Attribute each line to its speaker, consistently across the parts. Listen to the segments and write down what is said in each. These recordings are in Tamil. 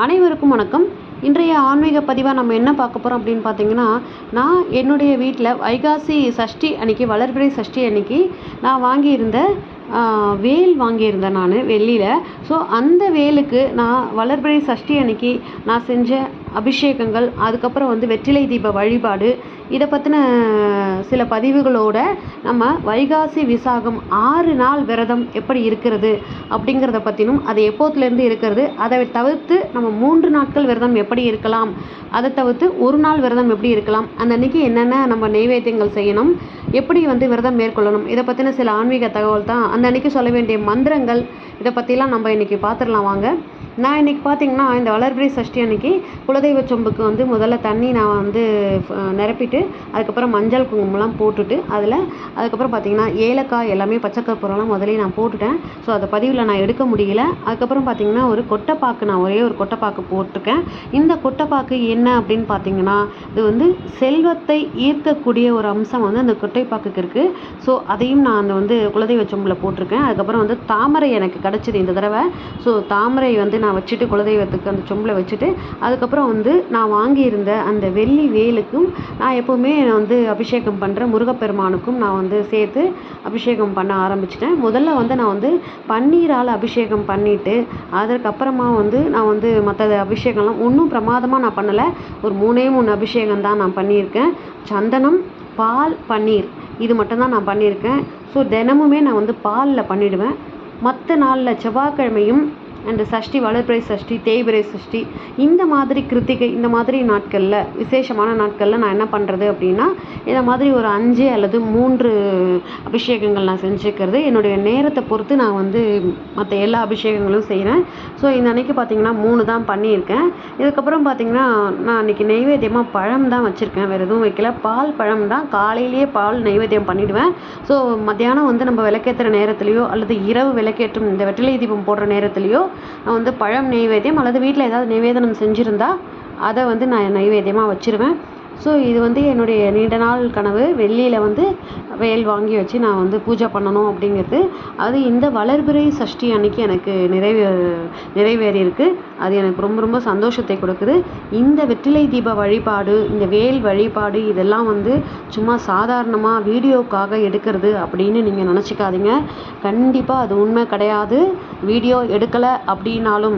Speaker 1: அனைவருக்கும் வணக்கம். இன்றைய ஆன்மீக பதிவாக நம்ம என்ன பார்க்க போகிறோம் அப்படின்னு பார்த்தீங்கன்னா, நான் என்னுடைய வீட்டில் வைகாசி சஷ்டி அன்னைக்கு, வளர்பிறை சஷ்டி அன்னைக்கு நான் வாங்கியிருந்த வேல் வாங்கியிருந்தேன் நான் வெள்ளியில். ஸோ அந்த வேலுக்கு நான் வளர்பிறை சஷ்டி அன்னைக்கு நான் செஞ்ச அபிஷேகங்கள், அதுக்கப்புறம் வெற்றிலை தீப வழிபாடு, இதை பற்றின சில பதிவுகளோட நம்ம வைகாசி விசாகம் 6 நாள் விரதம் எப்படி இருக்கிறது அப்படிங்கிறத பற்றினும், அது எப்போத்துலேருந்து இருக்கிறது, அதை தவிர்த்து நம்ம 3 நாட்கள் விரதம் எப்படி இருக்கலாம், அதை தவிர்த்து 1 நாள் விரதம் எப்படி இருக்கலாம், அந்த அன்றைக்கி என்னென்ன நம்ம நெய்வேத்தியங்கள் செய்யணும், எப்படி விரதம் மேற்கொள்ளணும், இதை பற்றின சில ஆன்மீக தகவல் தான். அந்த அன்றைக்கி சொல்ல வேண்டிய மந்திரங்கள், இதை பற்றிலாம் நம்ம இன்றைக்கி பார்த்துடலாம் வாங்க. நான் இன்றைக்கி பார்த்திங்கன்னா, இந்த வளர்பிறை சஷ்டி அன்றைக்கி குலதெய்வ சொம்புக்கு முதல்ல தண்ணி நான் நிரப்பிட்டு, அதுக்கப்புறம் மஞ்சள் குங்குமம்லாம் போட்டுட்டு, அதுக்கப்புறம் பார்த்திங்கன்னா ஏலக்காய் எல்லாமே பச்சைக்கற்பூரம்லாம் முதலே நான் போட்டுட்டேன். ஸோ அதை பதிவில் நான் எடுக்க முடியல. அதுக்கப்புறம் பார்த்திங்கன்னா ஒரு கொட்டைப்பாக்கு, நான் ஒரே ஒரு கொட்டைப்பாக்கு போட்டிருக்கேன். இந்த கொட்டைப்பாக்கு என்ன அப்படின்னு பார்த்திங்கன்னா, இது செல்வத்தை ஈர்க்கக்கூடிய ஒரு அம்சம் அந்த கொட்டைப்பாக்குக்கு இருக்குது. ஸோ அதையும் நான் குலதெய்வ சொம்பில் போட்டிருக்கேன். அதுக்கப்புறம் தாமரை எனக்கு கிடச்சிது இந்த தடவை. ஸோ தாமரை நான் வச்சுட்டு குலதெய்வத்துக்கு அந்த சொம்பில் வச்சுட்டு, அதுக்கப்புறம் நான் வாங்கியிருந்த அந்த வெள்ளி வேலுக்கும் நான் எப்போவுமே அபிஷேகம் பண்ணுறேன். முருகப்பெருமானுக்கும் நான் சேர்த்து அபிஷேகம் பண்ண ஆரம்பிச்சிட்டேன். முதல்ல நான் பன்னீரால் அபிஷேகம் பண்ணிவிட்டு, அதற்கப்புறமா நான் மற்ற அபிஷேகம்லாம் ஒன்றும் பிரமாதமாக நான் பண்ணலை. ஒரு 3 அபிஷேகம் தான் நான் பண்ணியிருக்கேன். சந்தனம், பால், பன்னீர், இது மட்டும்தான் நான் பண்ணியிருக்கேன். ஸோ தினமுமே நான் பாலில் பண்ணிவிடுவேன். மற்ற நாளில் செவ்வாய்க்கிழமையும் அண்டு சஷ்டி, வளர்பிறை சஷ்டி, தேய்பிறை சஷ்டி, இந்த மாதிரி கிருத்திகை, இந்த மாதிரி நாட்களில், விசேஷமான நாட்களில் நான் என்ன பண்ணுறது அப்படின்னா, இந்த மாதிரி ஒரு 5 அல்லது 3 அபிஷேகங்கள் நான் செஞ்சுக்கிறது. என்னுடைய நேரத்தை பொறுத்து நான் மற்ற எல்லா அபிஷேகங்களும் செய்கிறேன். ஸோ இந்த அன்றைக்கி பார்த்திங்கன்னா 3 தான் பண்ணியிருக்கேன். இதுக்கப்புறம் பார்த்திங்கன்னா, நான் அன்றைக்கி நெய்வேத்தியமாக பழம் தான் வச்சுருக்கேன், வேறு எதுவும் வைக்கல. பால் பழம் தான், காலையிலேயே பால் நெய்வேத்தியம் பண்ணிவிடுவேன். ஸோ மத்தியானம் நம்ம விளக்கேற்றுற நேரத்துலையோ அல்லது இரவு விளக்கேற்றும் இந்த வெற்றிலை தீபம் போடுற நேரத்துலையோ நான் பழம் நெய்வேத்தியம் அல்லது வீட்டில் ஏதாவது நைவேத்தியம் செஞ்சுருந்தா அதை நான் நைவேத்தியமாக வச்சுருவேன். ஸோ இது என்னுடைய நீண்ட நாள் கனவு. வெள்ளியில் வேல் வாங்கி வச்சு நான் பூஜை பண்ணணும் அப்படிங்கிறது. அது இந்த வளர்பிறை சஷ்டி அன்னைக்கு எனக்கு நிறைவேறியிருக்கு. அது எனக்கு ரொம்ப ரொம்ப சந்தோஷத்தை கொடுக்குது. இந்த வெற்றிலை தீப வழிபாடு, இந்த வேல் வழிபாடு, இதெல்லாம் சும்மா சாதாரணமாக வீடியோக்காக எடுக்கிறது அப்படின்னு நீங்கள் நினச்சிக்காதீங்க. கண்டிப்பாக அது உண்மை கிடையாது. வீடியோ எடுக்கலை அப்படின்னாலும்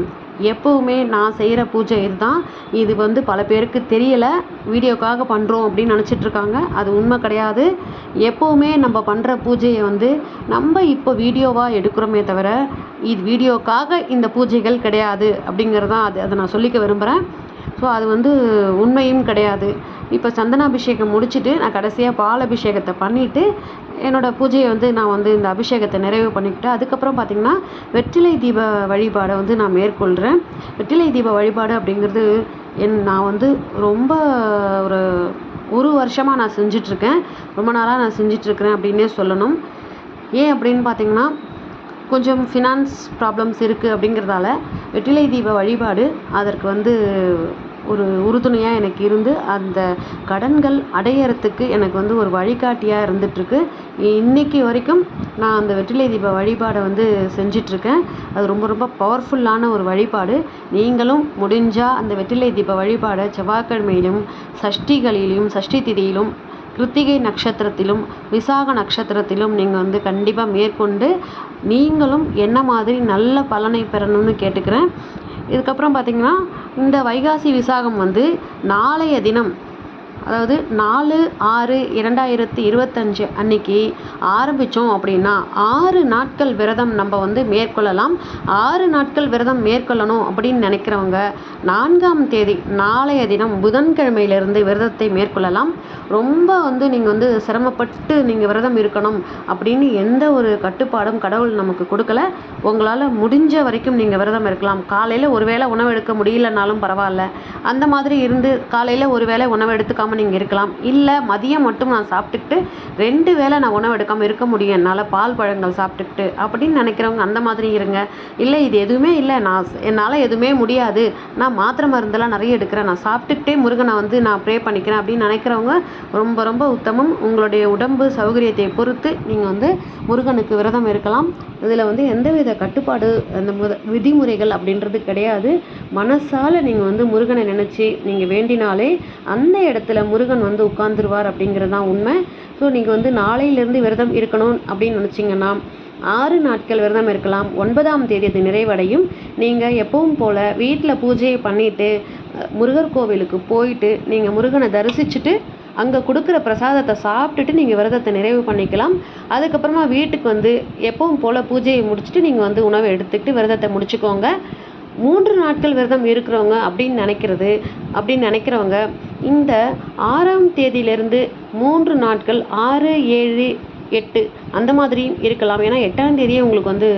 Speaker 1: எப்போவுமே நான் செய்கிற பூஜை இதுதான். இது பல பேருக்கு தெரியலை, வீடியோக்காக பண்ணுறோம் அப்படின்னு நினச்சிட்ருக்காங்க. அது உண்மை கிடையாது. எப்போவுமே நம்ம பண்ணுற பூஜையை நம்ம இப்போ வீடியோவாக எடுக்கிறோமே தவிர, இது வீடியோக்காக இந்த பூஜைகள் கிடையாது அப்படிங்கிறது தான். அதை நான் சொல்லிக்க விரும்புகிறேன். ஸோ அது உண்மையும் கிடையாது. இப்போ சந்தனாபிஷேகம் முடிச்சுட்டு நான் கடைசியாக பால் அபிஷேகத்தை பண்ணிவிட்டு என்னோடய பூஜையை நான் இந்த அபிஷேகத்தை நிறைவு பண்ணிக்கிட்டு, அதுக்கப்புறம் பார்த்திங்கன்னா வெற்றிலை தீப வழிபாடை நான் மேற்கொள்கிறேன். வெற்றிலை தீப வழிபாடு அப்படிங்கிறது நான் ரொம்ப ஒரு வருஷமாக நான் செஞ்சிட்ருக்கேன். ரொம்ப நாளாக நான் செஞ்சிட்ருக்கிறேன் அப்படின்னே சொல்லணும். ஏன் அப்படின்னு பார்த்திங்கன்னா, கொஞ்சம் ஃபினான்ஸ் ப்ராப்ளம்ஸ் இருக்குது அப்படிங்கிறதால வெற்றிலை தீப வழிபாடு அதற்கு ஒரு உறுதுணையாக எனக்கு இருந்து, அந்த கடன்கள் அடையிறதுக்கு எனக்கு ஒரு வழிகாட்டியாக இருந்துகிட்ருக்கு. இன்றைக்கி வரைக்கும் நான் அந்த வெற்றிலை தீப வழிபாடை செஞ்சிட்ருக்கேன். அது ரொம்ப ரொம்ப பவர்ஃபுல்லான ஒரு வழிபாடு. நீங்களும் முடிஞ்சால் அந்த வெற்றிலை தீப வழிபாடை செவ்வாய்க்கிழமையிலும், சஷ்டிகளிலும், சஷ்டி திதியிலும், கிருத்திகை நட்சத்திரத்திலும், விசாக நட்சத்திரத்திலும் நீங்கள் கண்டிப்பாக மேற்கொண்டு நீங்களும் என்ன மாதிரி நல்ல பலனை பெறணும்னு கேட்டுக்கிறேன். இதுக்கப்புறம் பார்த்திங்கன்னா, இந்த வைகாசி விசாகம் நாளைய தினம், அதாவது 4/6/2025 அன்னைக்கு ஆரம்பித்தோம் அப்படின்னா 6 நாட்கள் விரதம் நம்ம மேற்கொள்ளலாம். 6 நாட்கள் விரதம் மேற்கொள்ளணும் அப்படின்னு நினைக்கிறவங்க 4ஆம் தேதி நாளைய தினம் புதன்கிழமையிலிருந்து விரதத்தை மேற்கொள்ளலாம். ரொம்ப நீங்கள் சிரமப்பட்டு நீங்கள் விரதம் இருக்கணும் அப்படின்னு எந்த ஒரு கட்டுப்பாடும் கடவுள் நமக்கு கொடுக்கல. உங்களால் முடிஞ்ச வரைக்கும் நீங்கள் விரதம் இருக்கலாம். காலையில் ஒரு வேளை உணவு எடுக்க முடியலனாலும் பரவாயில்ல, அந்த மாதிரி இருந்து காலையில் ஒரு வேளை உணவு எடுத்துக்காமல் நீங்கள் இருக்கலாம். இல்லை மதியம் மட்டும் நான் சாப்பிட்டுக்கிட்டு 2 வேளை நான் உணவு எடுக்காமல் இருக்க முடியும் என்னால், பால் பழங்கள் சாப்பிட்டுக்கிட்டு அப்படின்னு நினைக்கிறவங்க அந்த மாதிரி இருங்க. இல்லை இது எதுவுமே இல்லை, என்னால் எதுவுமே முடியாது, நான் மாத்திரை மருந்தெல்லாம் நிறைய எடுக்கிறேன், நான் சாப்பிட்டுக்கிட்டே முருகனை நான் ப்ரே பண்ணிக்கிறேன் அப்படின்னு நினைக்கிறவங்க ரொம்ப ரொம்ப உத்தமம். உங்களுடைய உடம்பு சௌகரியத்தை பொறுத்து நீங்கள் முருகனுக்கு விரதம் இருக்கலாம். இதில் வந்து எந்தவித கட்டுப்பாடு அந்த விதிமுறைகள் அப்படின்றது கிடையாது. மனசால் நீங்கள் வந்து முருகனை நினச்சி நீங்கள் வேண்டினாலே அந்த இடத்துல முருகன் வந்து உட்கார்ந்துருவார் அப்படிங்கிறது தான் உண்மை. ஸோ நீங்கள் வந்து நாளையிலேருந்து விரதம் இருக்கணும் அப்படின்னு நினச்சிங்கன்னா 6 நாட்கள் விரதம் இருக்கலாம். 9ஆம் தேதி அது நிறைவடையும். நீங்கள் எப்பவும் போல் வீட்டில் பூஜையை பண்ணிவிட்டு முருகர் கோவிலுக்கு போயிட்டு நீங்கள் முருகனை தரிசிச்சுட்டு அங்கே கொடுக்குற பிரசாதத்தை சாப்பிட்டுட்டு நீங்கள் விரதத்தை நிறைவு பண்ணிக்கலாம். அதுக்கப்புறமா வீட்டுக்கு வந்து எப்பவும் போல் பூஜையை முடிச்சுட்டு நீங்கள் வந்து உணவை எடுத்துக்கிட்டு விரதத்தை முடிச்சுக்கோங்க. 3 நாட்கள் விரதம் இருக்கிறவங்க அப்படின்னு நினைக்கிறவங்க இந்த 6ஆம் தேதியிலேருந்து 3 நாட்கள் 6, 7, 8 அந்த மாதிரியும் இருக்கலாம். ஏன்னா 8ஆம் தேதியே உங்களுக்கு வந்து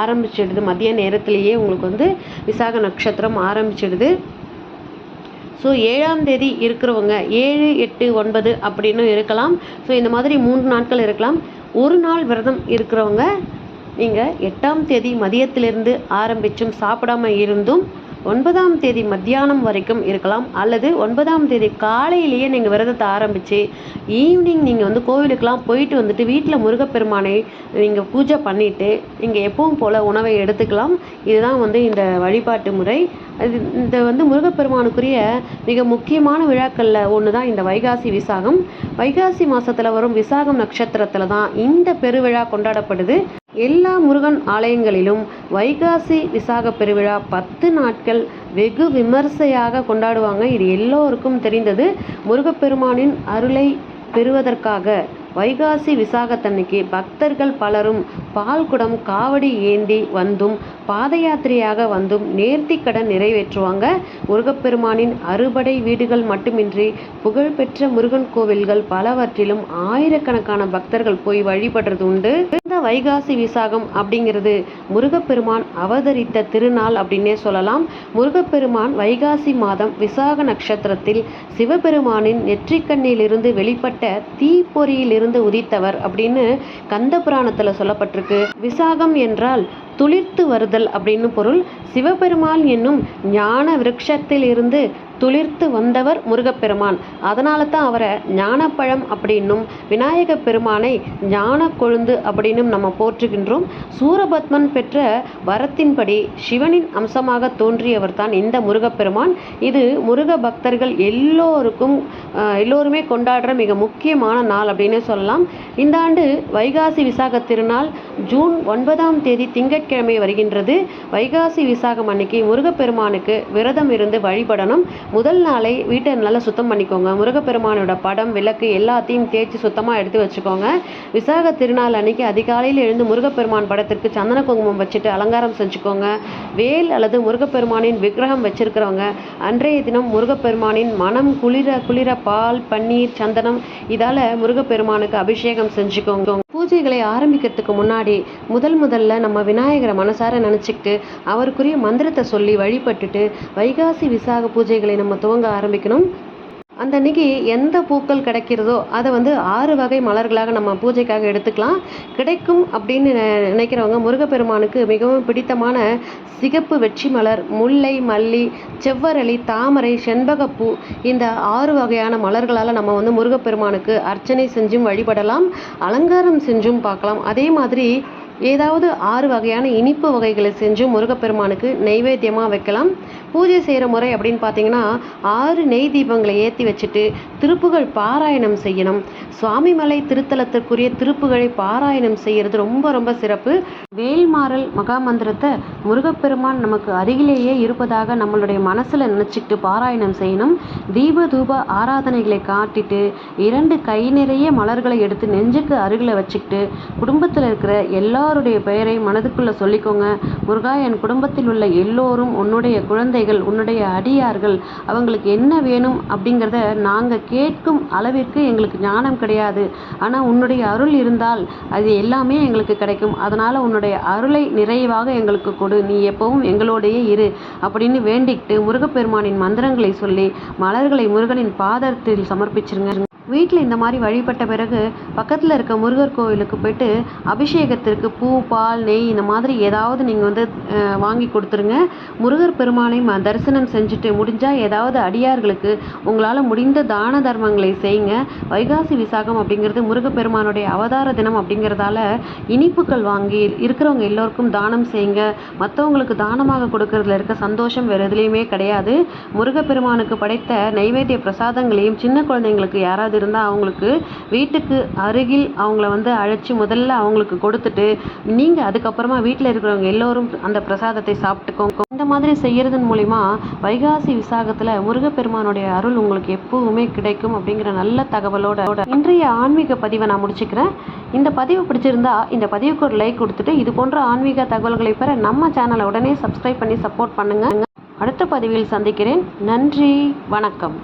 Speaker 1: ஆரம்பிச்சிடுது. மதிய நேரத்திலேயே உங்களுக்கு வந்து விசாக நட்சத்திரம் ஆரம்பிச்சிடுது. ஸோ 7ஆம் தேதி இருக்கிறவங்க 7, 8, 9 அப்படின்னு இருக்கலாம். ஸோ இந்த மாதிரி 3 நாட்கள் இருக்கலாம். ஒரு நாள் விரதம் இருக்கிறவங்க நீங்கள் 8ஆம் தேதி மதியத்திலிருந்து ஆரம்பிச்சும் சாப்பிடாமல் இருந்தும் 9ஆம் தேதி மத்தியானம் வரைக்கும் இருக்கலாம். அல்லது 9ஆம் தேதி காலையிலேயே நீங்கள் விரதத்தை ஆரம்பித்து ஈவினிங் நீங்கள் வந்து கோவிலுக்கெலாம் போயிட்டு வந்துட்டு வீட்டில் முருகப்பெருமானை நீங்கள் பூஜை பண்ணிவிட்டு நீங்கள் எப்பவும் போல் உணவை எடுத்துக்கலாம். இதுதான் வந்து இந்த வழிபாட்டு முறை. இந்த வந்து முருகப்பெருமானுக்குரிய மிக முக்கியமான விழாக்களில் ஒன்று தான் இந்த வைகாசி விசாகம். வைகாசி மாதத்தில் வரும் விசாகம் நட்சத்திரத்தில் தான் இந்த பெருவிழா கொண்டாடப்படுது. எல்லா முருகன் ஆலயங்களிலும் வைகாசி விசாக பெருவிழா 10 நாட்கள் வெகு விமர்சையாக கொண்டாடுவாங்க. இது எல்லோருக்கும் தெரிந்தது. முருகப்பெருமானின் அருளை பெறுவதற்காக வைகாசி விசாகத்தன்னைக்கு பக்தர்கள் பலரும் பால்குடம் காவடி ஏந்தி வந்தும் பாத யாத்திரையாக வந்தும் நேர்த்திக்கடன் நிறைவேற்றுவாங்க. முருகப்பெருமானின் அறுபடை வீடுகள் மட்டுமின்றி புகழ்பெற்ற முருகன் கோவில்கள் பலவற்றிலும் ஆயிரக்கணக்கான பக்தர்கள் போய் வழிபடுறது உண்டு. இந்த வைகாசி விசாகம் அப்படிங்கிறது முருகப்பெருமான் அவதரித்த திருநாள் அப்படின்னே சொல்லலாம். முருகப்பெருமான் வைகாசி மாதம் விசாக நட்சத்திரத்தில் சிவபெருமானின் நெற்றிக்கண்ணிலிருந்து வெளிப்பட்ட தீப்பொறியில் இருந்து உதித்தவர் அப்படின்னு கந்த புராணத்துல சொல்லப்பட்டிருக்கு. விசாகம் என்றால் துளிர்த்து வருதல் அப்படின்னு பொருள். சிவபெருமான் என்னும் ஞான விருட்சத்தில் இருந்து துளிர்த்து வந்தவர் முருகப்பெருமான். அதனால தான் அவரை ஞானப்பழம் அப்படின்னும் விநாயக பெருமானை ஞான கொழுந்து அப்படின்னும் நம்ம போற்றுகின்றோம். சூரபத்மன் பெற்ற வரத்தின்படி சிவனின் அம்சமாக தோன்றியவர் தான் இந்த முருகப்பெருமான். இது முருக பக்தர்கள் எல்லோருமே கொண்டாடுற மிக முக்கியமான நாள் அப்படின்னு சொல்லலாம். இந்த ஆண்டு வைகாசி விசாக திருநாள் ஜூன் 9ஆம் தேதி திங்கட்கிழமை வருகின்றது. வைகாசி விசாகம் அன்னைக்கு முருகப்பெருமானுக்கு விரதம் இருந்து வழிபடணும். முதல் நாளை வீட்டை நல்லா சுத்தம் பண்ணிக்கோங்க. முருகப்பெருமானோட படம் விளக்கு எல்லாத்தையும் தேய்ச்சி சுத்தமாக எடுத்து வச்சுக்கோங்க. விசாக திருநாள் அன்னைக்கு அதிகாலையில் எழுந்து முருகப்பெருமான் படத்திற்கு சந்தன குங்குமம் வச்சுட்டு அலங்காரம் செஞ்சுக்கோங்க. வேல் அல்லது முருகப்பெருமானின் விக்கிரகம் வச்சிருக்கிறவங்க அன்றைய தினம் முருகப்பெருமானின் மனம் குளிர பால் பன்னீர் சந்தனம் இதால் முருகப்பெருமானுக்கு அபிஷேகம் செஞ்சுக்கோங்க. பூஜைகளை ஆரம்பிக்கிறதுக்கு முன்னாடி முதல்ல நம்ம விநாயகரை மனசார நினச்சிக்கிட்டு அவருக்குரிய மந்திரத்தை சொல்லி வழிபட்டுட்டு வைகாசி விசாக பூஜைகளை நம்ம துவங்க ஆரம்பிக்கணும். அந்த அன்னைக்கு எந்த பூக்கள் கிடைக்கிறதோ அதை வந்து 6 வகை மலர்களாக நம்ம பூஜைக்காக எடுத்துக்கலாம். கிடைக்கும் அப்படின்னு நினைக்கிறவங்க முருகப்பெருமானுக்கு மிகவும் பிடித்தமான சிகப்பு வெற்றி மலர், முல்லை, மல்லி, செவ்வரளி, தாமரை, செண்பகப்பூ இந்த 6 வகையான மலர்களால் நம்ம வந்து முருகப்பெருமானுக்கு அர்ச்சனை செஞ்சும் வழிபடலாம், அலங்காரம் செஞ்சும் பார்க்கலாம். அதே மாதிரி ஏதாவது 6 வகையான இனிப்பு வகைகளை செஞ்சு முருகப்பெருமானுக்கு நெய்வேத்தியமாக வைக்கலாம். பூஜை செய்கிற முறை அப்படின்னு பார்த்தீங்கன்னா 6 நெய் தீபங்களை ஏற்றி வச்சுட்டு திருப்புகள் பாராயணம் செய்யணும். சுவாமிமலை திருத்தலத்திற்குரிய திருப்புகளை பாராயணம் செய்கிறது ரொம்ப சிறப்பு. வேல்மாறல் மகாமந்திரத்தை முருகப்பெருமான் நமக்கு அருகிலேயே இருப்பதாக நம்மளுடைய மனசில் நினச்சிக்கிட்டு பாராயணம் செய்யணும். தீப தூப ஆராதனைகளை காட்டிட்டு 2 கை நிறைய மலர்களை எடுத்து நெஞ்சுக்கு அருகில் வச்சுக்கிட்டு குடும்பத்தில் இருக்கிற எல்லாருடைய பெயரை மனதுக்குள்ளே சொல்லிக்கோங்க. முருகா, என் குடும்பத்தில் உள்ள எல்லோரும் உன்னுடைய குழந்தைகள், உன்னுடைய அடியார்கள், அவங்களுக்கு என்ன வேணும் அப்படிங்கிறத நாங்கள் கேட்கும் அளவிற்கு எங்களுக்கு ஞானம் கிடையாது. ஆனால் உன்னுடைய அருள் இருந்தால் அது எல்லாமே எங்களுக்கு கிடைக்கும். அதனால் உன்னுடைய அருளை நிறைவாக எங்களுக்கு கொடு, நீ எப்பவும் எங்களோடையே இரு அப்படின்னு வேண்டிக்கிட்டு முருகப்பெருமானின் மந்திரங்களை சொல்லி மலர்களை முருகனின் பாதத்தில் சமர்ப்பிச்சிருங்க. வீட்டில் இந்த மாதிரி வழிபட்ட பிறகு பக்கத்தில் இருக்க முருகர் கோவிலுக்கு போயிட்டு அபிஷேகத்திற்கு பூ, பால், நெய் இந்த மாதிரி ஏதாவது நீங்கள் வந்து வாங்கி கொடுத்துருங்க. முருகர் பெருமானை தரிசனம் செஞ்சுட்டு முடிஞ்சால் ஏதாவது அடியார்களுக்கு உங்களால் முடிந்த தான தர்மங்களை செய்யுங்க. வைகாசி விசாகம் அப்படிங்கிறது முருகப்பெருமானுடைய அவதார தினம் அப்படிங்கிறதால இனிப்புகள் வாங்கி இருக்கிறவங்க எல்லோருக்கும் தானம் செய்யுங்க. மற்றவங்களுக்கு தானமாக கொடுக்கறதுல இருக்க சந்தோஷம் வேறு எதுலேயுமே கிடையாது. முருகப்பெருமானுக்கு படைத்த நைவேத்திய பிரசாதங்களையும் சின்ன குழந்தைங்களுக்கு யாராவது இருந்தால் அவங்களுக்கு வீட்டுக்கு அருகில் அவங்கள வந்து அழைச்சி முதல்ல அவங்களுக்கு கொடுத்துட்டு நீங்கள் அதுக்கப்புறமா வீட்டில் இருக்கிறவங்க எல்லோரும் அந்த பிரசாதத்தை சாப்பிட்டுக்கோங்க. இந்த மாதிரி செய்கிறதன் மூலிமா வைகாசி விசாகத்தில் முருகப்பெருமானுடைய அருள் உங்களுக்கு எப்பவுமே கிடைக்கும் அப்படிங்கிற நல்ல தகவலோட இன்றைய ஆன்மீக பதிவை நான் முடிச்சுக்கிறேன். இந்த பதிவு பிடிச்சிருந்தா இந்த பதிவுக்கு ஒரு லைக் கொடுத்துட்டு இது போன்ற ஆன்மீக தகவல்களை பெற நம்ம சேனலை உடனே சப்ஸ்கிரைப் பண்ணி சப்போர்ட் பண்ணுங்க. அடுத்த பதிவில் சந்திக்கிறேன். நன்றி, வணக்கம்.